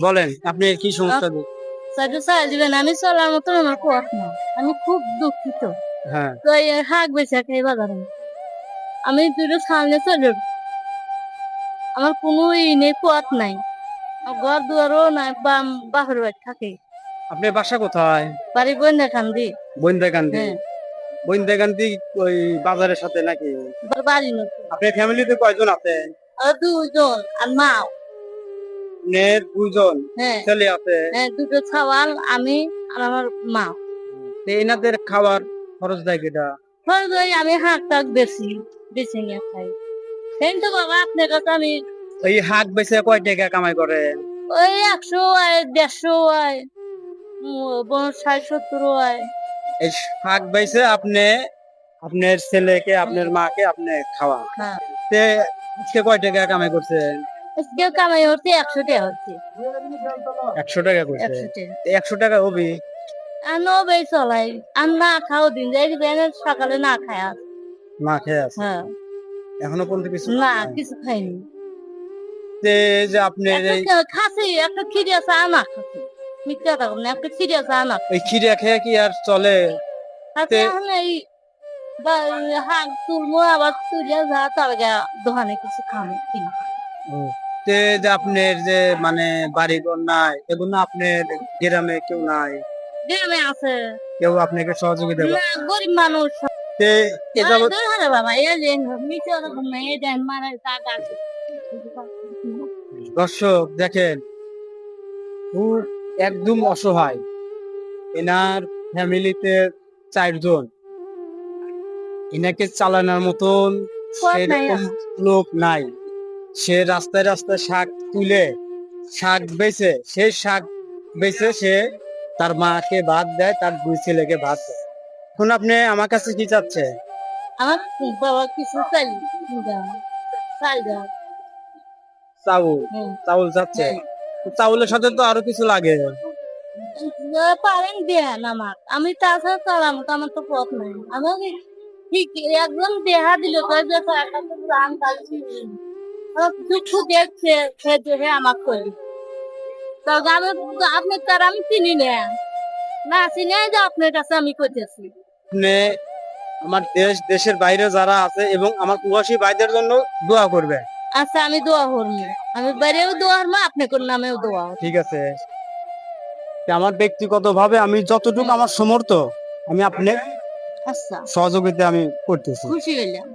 বলেন আপনি কি সমস্যা সাইডে চাই দিবেন, আমি চলার মতন আমার পথ না, আমি খুব দুঃখিত। হ্যাঁ তো এই শাক বেচা খাই বাজারে, আমি দুটো সামনে চলে, আমার কোনো নেই, পথ নাই, ঘর দুয়ারও নাই, বাপের বাড়ি থাকে। আপনার বাসা কোথায়? বাড়ি বন্যা কান্দি। বইন্দাকান্দি। হ্যাঁ, বইন্দাকান্দি ওই বাজারের সাথে নাকি? বাড়ি নতুন। আপনার ফ্যামিলিতে কয়জন আছে? আর দুজন আর মা। আপনার দুজন হ্যাঁ ছেলে আছে? হ্যাঁ, দুটো ছাওয়াল, আমি আর আমার মা। তো এনাদের খাবার খরচ দেয় কেটা? খরচ ওই আমি হাঁক টাক বেশি বেছে নিয়ে খাই। সেই তো বাবা, আপনার কাছে আমি ওই হাট বেচে কয় টাকা কামাই করে? ওই 100 আয়, 150 আয়, 60-70 আয়। এই শাক বেচে আপনি আপনার ছেলেকে আপনার মাকে আপনি খাওয়া। হ্যাঁ, তে আজকে কয় টাকা কামাই করছেন? আজকে কামাই হচ্ছে 100 টাকা হচ্ছে। 100 টাকা করছে। 100 টাকা 100 টাকা হবি? আর নবেই চলাই, আর না খাও দিন যাই, সকালে না খায় আর। মা খেয়ে আছে হ্যাঁ, এখনো পর্যন্ত কিছু না খায় নাই? কিছু খাইনি। তে যে আপনি এই খাসি একটা খিরি আছে, আনা খাসি, মিথ্যা কথা বলবো না, একটা খিরি আছে আনা। ওই খিরা খেয়ে কি আর চলে? তাতে তে এখন এই হাঁক তুলবো, আবার তুলে যা তার দোকানে কিছু খাবো কিনি। তে যে আপনার যে মানে বাড়িঘর নাই এগুলো আপনার গ্রামে কেউ নাই? গ্রামে আছে কেউ আপনাকে সহযোগিতা করে? না, গরিব মানুষ। তে এ যাবৎ বাবা, এই যে মিথ্যা কথা বলবো না, এই দেন মারা টাকা আছে। দর্শক দেখেন, খুব একদম অসহায়। এনার ফ্যামিলিতে 4 জন, এনাকে চালানোর মতন পথ নাই সেরকম আর। লোক নাই। সে রাস্তায় রাস্তায় শাক তুলে শাক বেচে, সেই শাক বেচে সে তার মাকে ভাত দেয়, তার 2 ছেলেকে ভাত দেয়। এখন আপনি আমার কাছে কি চাচ্ছে? আমার বাবা কিছু চাই, চাল দাও। চাউল? হুম, চাউল চাচ্ছে? হ্যাঁ। তো চাউলের সাথে তো আরো কিছু লাগে। পারেন দেন আমার, আমি তাছাড়া চালাম তো, আমার তো পথ নাই। আমাকে ঠিক একদম দেহা দিল তো, যে একটা তো রান কাটছি, আমার দুঃখ দেখছে, সে দেখে আমার করি। তো আমি, আপনার তার আমি চিনি না, না চিনি যে আপনার কাছে আমি করতেছি। আপনি আমার দেশের বাইরে যারা আছে এবং আমার প্রবাসী ভাইদের জন্য দোয়া করবেন। আচ্ছা, আমি দোয়া করবো, আমি বাইরেও দোয়া করবো, আপনার নামেও দোয়া করবো। ঠিক আছে? আমার ব্যক্তিগত ভাবে আমি যতটুকু আমার সমর্থ আমি আপনার আচ্ছা, সহযোগিতা আমি করতেছি। খুশি হইলাম।